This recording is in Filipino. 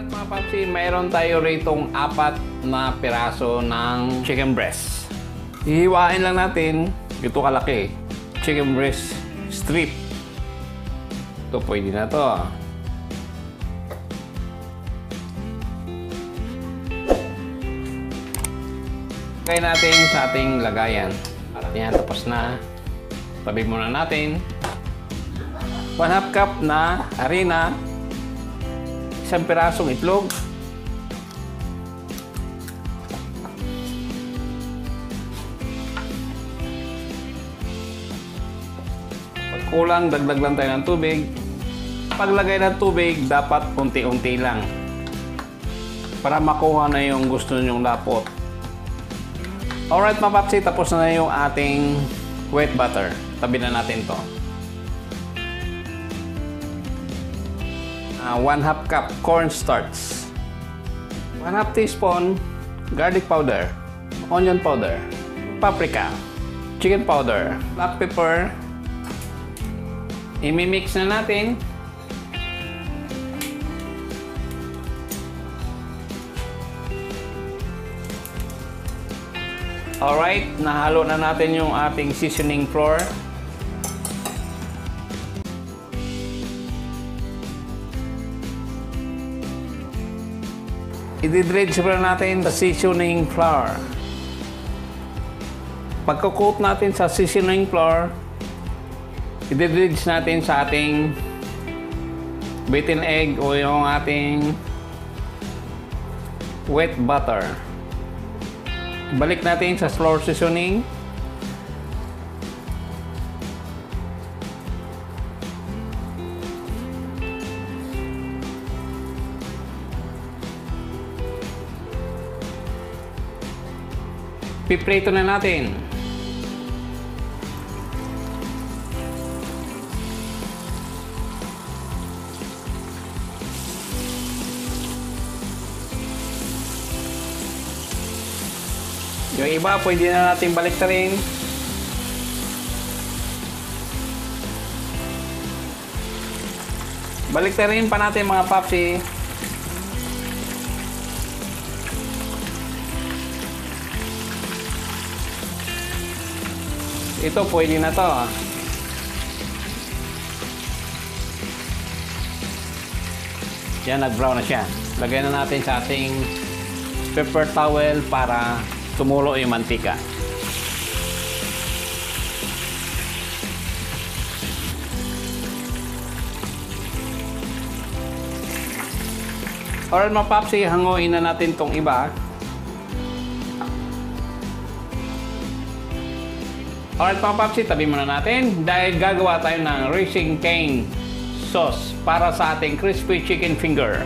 Mga papsi, mayroon tayo ritong 4 na piraso ng chicken breast. Hihiwain lang natin, ito kalaki, chicken breast strip. Ito pwede na to. Lagay natin sa ating lagayan. Yan, tapos na. Tabi muna natin. 1/2 cup na harina. 1 pirasong itlog. Pag kulang, dagdag lang tayo ng tubig. Paglagay ng tubig, dapat unti-unti lang. Para makuha na yung gusto nyong lapot. Alright mga papsi, tapos na yung ating wet butter. Tabi na natin to. 1/2 cup cornstarch. 1/2 teaspoon garlic powder, onion powder, paprika, chicken powder, black pepper. Imimix na natin. Alright, nahalo na natin yung ating seasoning flour. I-dredge pa natin sa seasoning flour. Pagka-coat natin sa seasoning flour, i-dredge natin sa ating beaten egg o yung ating wet butter. Balik natin sa flour seasoning. Piprito na natin. Yung iba, pwede na natin baliktarin. Baliktarin pa natin mga papsi. Ito, pwede na to. Yan, nag-brown na siya. Lagay na natin sa ating paper towel para tumulo yung mantika. Alright mga papsi, hanguin na natin tong iba. Alright mga papsi, tabi muna natin dahil gagawa tayo ng Raising Cane sauce para sa ating crispy chicken finger.